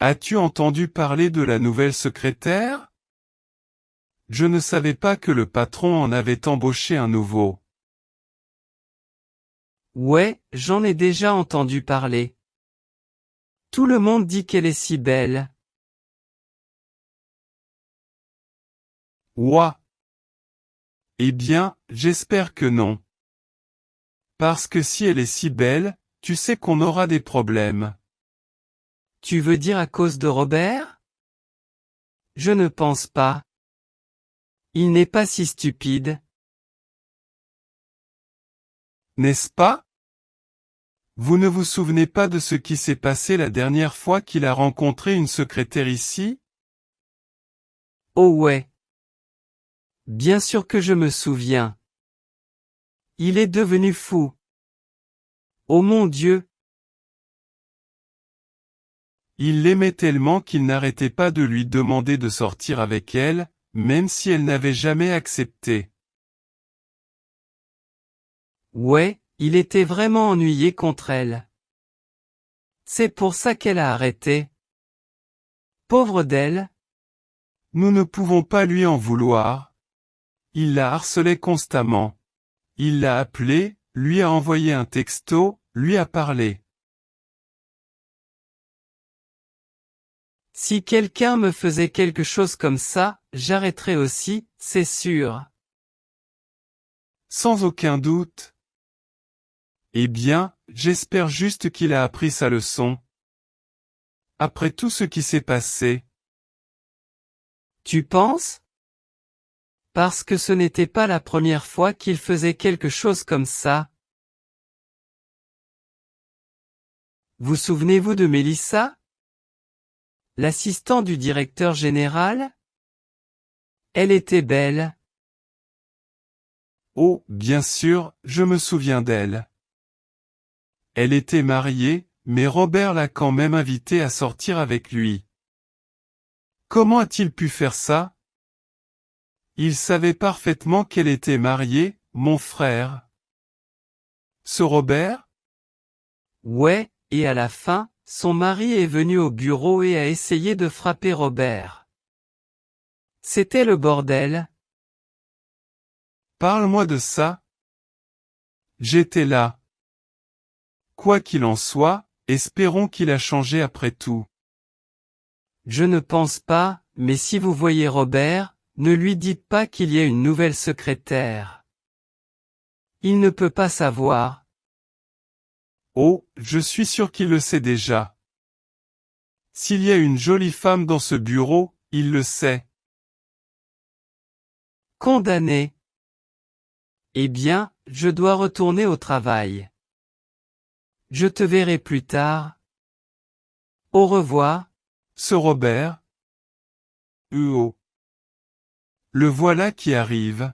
As-tu entendu parler de la nouvelle secrétaire? Je ne savais pas que le patron en avait embauché un nouveau. Ouais, j'en ai déjà entendu parler. Tout le monde dit qu'elle est si belle. Ouah! Eh bien, j'espère que non. Parce que si elle est si belle, tu sais qu'on aura des problèmes. Tu veux dire à cause de Robert? Je ne pense pas. Il n'est pas si stupide. N'est-ce pas? Vous ne vous souvenez pas de ce qui s'est passé la dernière fois qu'il a rencontré une secrétaire ici? Oh ouais. Bien sûr que je me souviens. Il est devenu fou. Oh mon Dieu! Il l'aimait tellement qu'il n'arrêtait pas de lui demander de sortir avec elle, même si elle n'avait jamais accepté. Ouais, il était vraiment ennuyé contre elle. C'est pour ça qu'elle a arrêté. Pauvre d'elle. Nous ne pouvons pas lui en vouloir. Il la harcelait constamment. Il l'a appelée, lui a envoyé un texto, lui a parlé. Si quelqu'un me faisait quelque chose comme ça, j'arrêterais aussi, c'est sûr. Sans aucun doute. Eh bien, j'espère juste qu'il a appris sa leçon. Après tout ce qui s'est passé. Tu penses? Parce que ce n'était pas la première fois qu'il faisait quelque chose comme ça. Vous souvenez-vous de Mélissa? L'assistant du directeur général? Elle était belle. Oh, bien sûr, je me souviens d'elle. Elle était mariée, mais Robert l'a quand même invitée à sortir avec lui. Comment a-t-il pu faire ça? Il savait parfaitement qu'elle était mariée, mon frère. Ce Robert? Ouais, et à la fin, son mari est venu au bureau et a essayé de frapper Robert. C'était le bordel. Parle-moi de ça. J'étais là. Quoi qu'il en soit, espérons qu'il a changé après tout. Je ne pense pas, mais si vous voyez Robert, ne lui dites pas qu'il y a une nouvelle secrétaire. Il ne peut pas savoir. Oh, je suis sûr qu'il le sait déjà. S'il y a une jolie femme dans ce bureau, il le sait. Condamné. Eh bien, je dois retourner au travail. Je te verrai plus tard. Au revoir. Ce Robert? Oh. Le voilà qui arrive.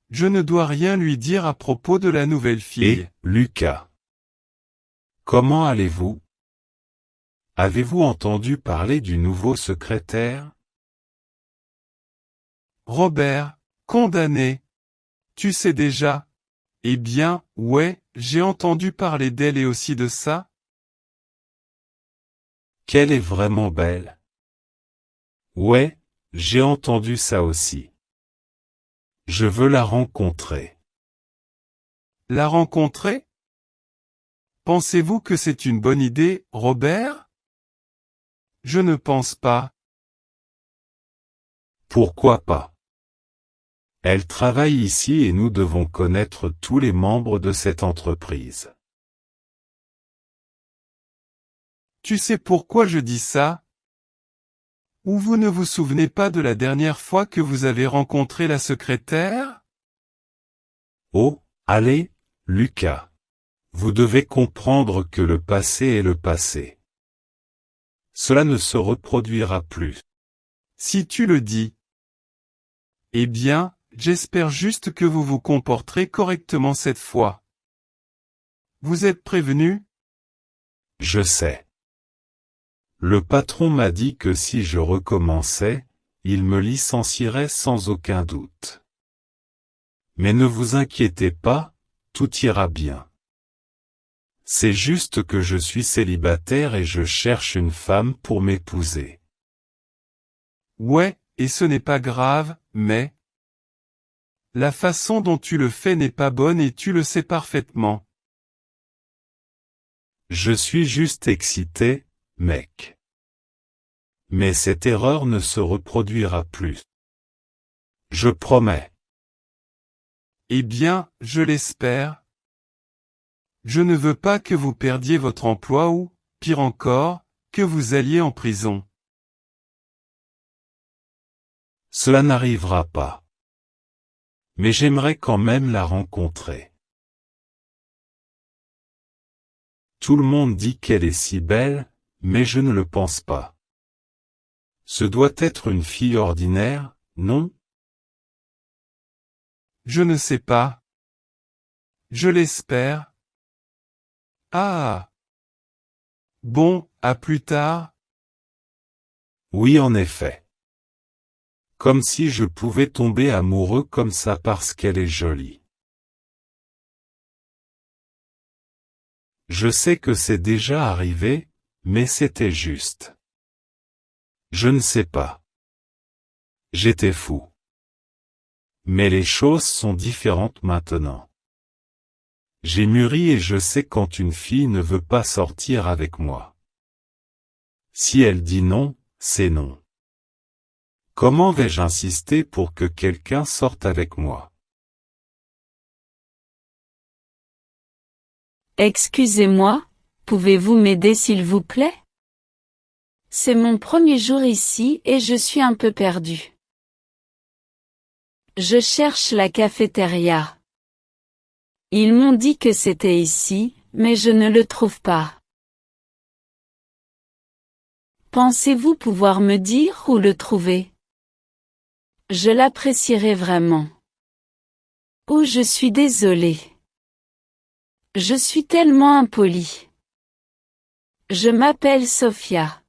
Je ne dois rien lui dire à propos de la nouvelle fille. Et, Lucas. Comment allez-vous? Avez-vous entendu parler du nouveau secrétaire? Robert, condamné. Tu sais déjà? Eh bien, ouais, j'ai entendu parler d'elle et aussi de ça. Qu'elle est vraiment belle. Ouais, j'ai entendu ça aussi. Je veux la rencontrer. La rencontrer? Pensez-vous que c'est une bonne idée, Robert? Je ne pense pas. Pourquoi pas? Elle travaille ici et nous devons connaître tous les membres de cette entreprise. Tu sais pourquoi je dis ça? Ou vous ne vous souvenez pas de la dernière fois que vous avez rencontré la secrétaire? Oh, allez, Lucas. Vous devez comprendre que le passé est le passé. Cela ne se reproduira plus. Si tu le dis. Eh bien, j'espère juste que vous vous comporterez correctement cette fois. Vous êtes prévenu? Je sais. Le patron m'a dit que si je recommençais, il me licencierait sans aucun doute. Mais ne vous inquiétez pas, tout ira bien. C'est juste que je suis célibataire et je cherche une femme pour m'épouser. Ouais, et ce n'est pas grave, mais... La façon dont tu le fais n'est pas bonne et tu le sais parfaitement. Je suis juste excité, mec. Mais cette erreur ne se reproduira plus. Je promets. Eh bien, je l'espère. Je ne veux pas que vous perdiez votre emploi ou, pire encore, que vous alliez en prison. Cela n'arrivera pas. Mais j'aimerais quand même la rencontrer. Tout le monde dit qu'elle est si belle, mais je ne le pense pas. Ce doit être une fille ordinaire, non? Je ne sais pas. Je l'espère. Ah! Bon, à plus tard. Oui, en effet. Comme si je pouvais tomber amoureux comme ça parce qu'elle est jolie. Je sais que c'est déjà arrivé, mais c'était juste. Je ne sais pas. J'étais fou. Mais les choses sont différentes maintenant. J'ai mûri et je sais quand une fille ne veut pas sortir avec moi. Si elle dit non, c'est non. Comment vais-je insister pour que quelqu'un sorte avec moi? Excusez-moi, pouvez-vous m'aider s'il vous plaît? C'est mon premier jour ici et je suis un peu perdu. Je cherche la cafétéria. Ils m'ont dit que c'était ici, mais je ne le trouve pas. Pensez-vous pouvoir me dire où le trouver? Je l'apprécierais vraiment. Oh, je suis désolée. Je suis tellement impolie. Je m'appelle Sophia.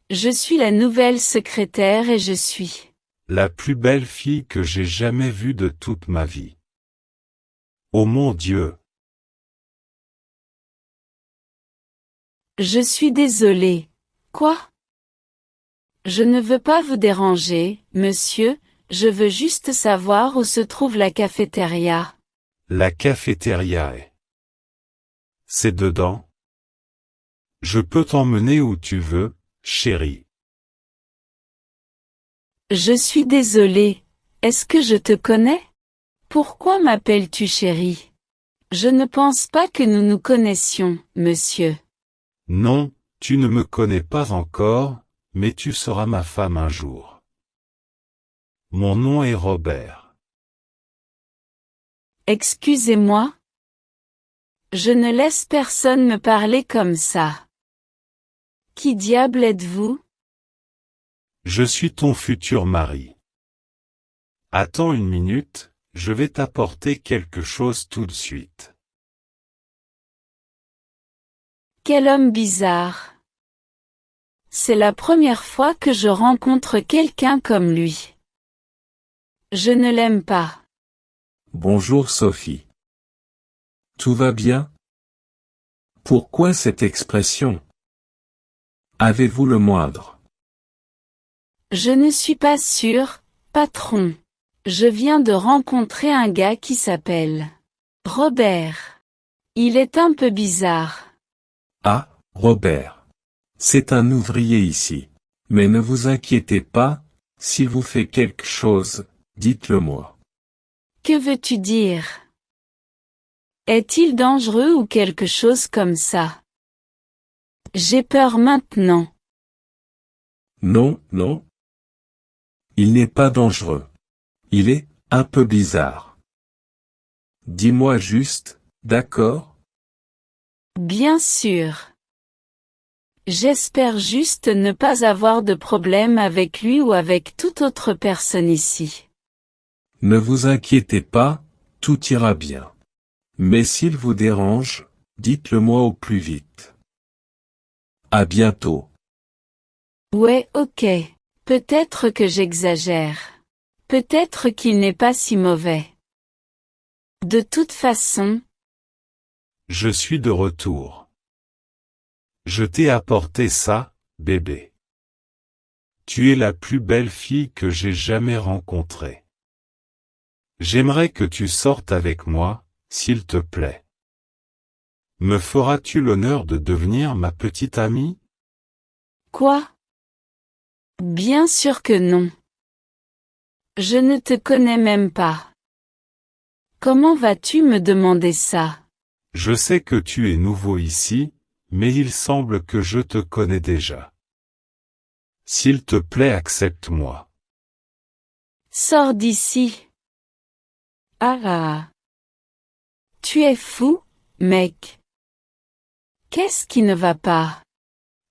Je suis la nouvelle secrétaire et je suis la plus belle fille que j'ai jamais vue de toute ma vie. Oh mon Dieu! Je suis désolée. Quoi? Je ne veux pas vous déranger, monsieur, je veux juste savoir où se trouve la cafétéria. La cafétéria est. C'est dedans. Je peux t'emmener où tu veux, chérie. Je suis désolée. Est-ce que je te connais? Pourquoi m'appelles-tu chérie? Je ne pense pas que nous nous connaissions, monsieur. Non, tu ne me connais pas encore, mais tu seras ma femme un jour. Mon nom est Robert. Excusez-moi. Je ne laisse personne me parler comme ça. Qui diable êtes-vous? Je suis ton futur mari. Attends une minute, je vais t'apporter quelque chose tout de suite. Quel homme bizarre. C'est la première fois que je rencontre quelqu'un comme lui. Je ne l'aime pas. Bonjour Sophie. Tout va bien? Pourquoi cette expression? Avez-vous le moindre? Je ne suis pas sûre, patron. Je viens de rencontrer un gars qui s'appelle Robert. Il est un peu bizarre. Ah, Robert. C'est un ouvrier ici. Mais ne vous inquiétez pas, s'il vous fait quelque chose, dites-le moi. Que veux-tu dire? Est-il dangereux ou quelque chose comme ça? J'ai peur maintenant. Non, non. Il n'est pas dangereux. Il est un peu bizarre. Dis-moi juste, d'accord? Bien sûr. J'espère juste ne pas avoir de problème avec lui ou avec toute autre personne ici. Ne vous inquiétez pas, tout ira bien. Mais s'il vous dérange, dites-le moi au plus vite. À bientôt. Ouais, ok. Peut-être que j'exagère. Peut-être qu'il n'est pas si mauvais. De toute façon, Je suis de retour. Je t'ai apporté ça, bébé. Tu es la plus belle fille que j'ai jamais rencontrée. J'aimerais que tu sortes avec moi, s'il te plaît. Me feras-tu l'honneur de devenir ma petite amie? Quoi? Bien sûr que non. Je ne te connais même pas. Comment vas-tu me demander ça? Je sais que tu es nouveau ici, mais il semble que je te connais déjà. S'il te plaît, accepte-moi. Sors d'ici. Ah. Tu es fou, mec. Qu'est-ce qui ne va pas?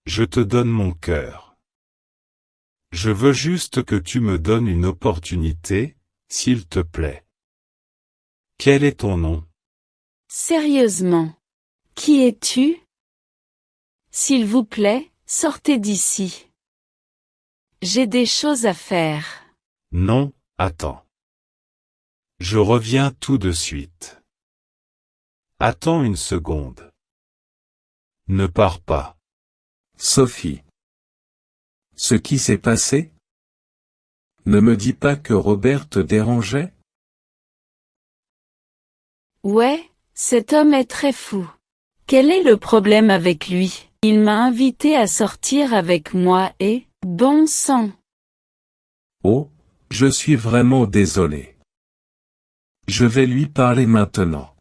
Je te donne mon cœur. Je veux juste que tu me donnes une opportunité, s'il te plaît. Quel est ton nom? Sérieusement. Qui es-tu? S'il vous plaît, sortez d'ici. J'ai des choses à faire. Non, attends. Je reviens tout de suite. Attends une seconde. Ne pars pas. Sophie. Ce qui s'est passé? Ne me dis pas que Robert te dérangeait? Ouais, cet homme est très fou. Quel est le problème avec lui? Il m'a invité à sortir avec moi et, bon sang. Oh, je suis vraiment désolé. Je vais lui parler maintenant.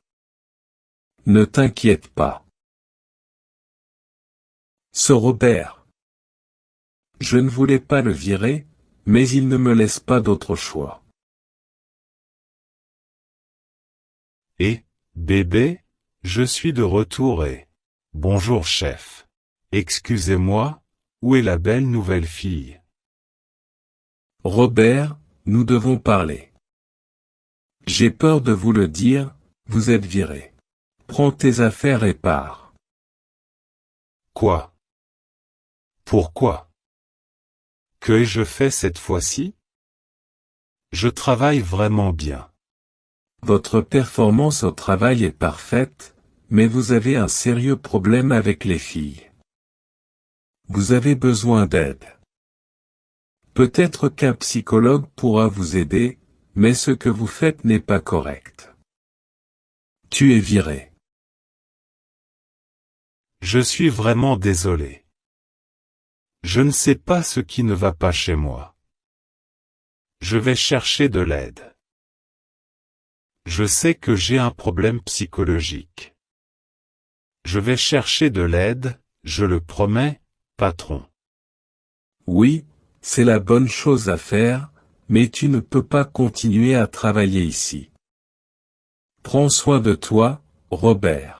Ne t'inquiète pas. Ce Robert. Je ne voulais pas le virer, mais il ne me laisse pas d'autre choix. Et, bébé, je suis de retour et... Bonjour chef. Excusez-moi, où est la belle nouvelle fille? Robert, nous devons parler. J'ai peur de vous le dire, vous êtes viré. Prends tes affaires et pars. Quoi? Pourquoi? Que ai-je fait cette fois-ci? Je travaille vraiment bien. Votre performance au travail est parfaite, mais vous avez un sérieux problème avec les filles. Vous avez besoin d'aide. Peut-être qu'un psychologue pourra vous aider, mais ce que vous faites n'est pas correct. Tu es viré. Je suis vraiment désolé. Je ne sais pas ce qui ne va pas chez moi. Je vais chercher de l'aide. Je sais que j'ai un problème psychologique. Je vais chercher de l'aide, je le promets, patron. Oui, c'est la bonne chose à faire, mais tu ne peux pas continuer à travailler ici. Prends soin de toi, Robert.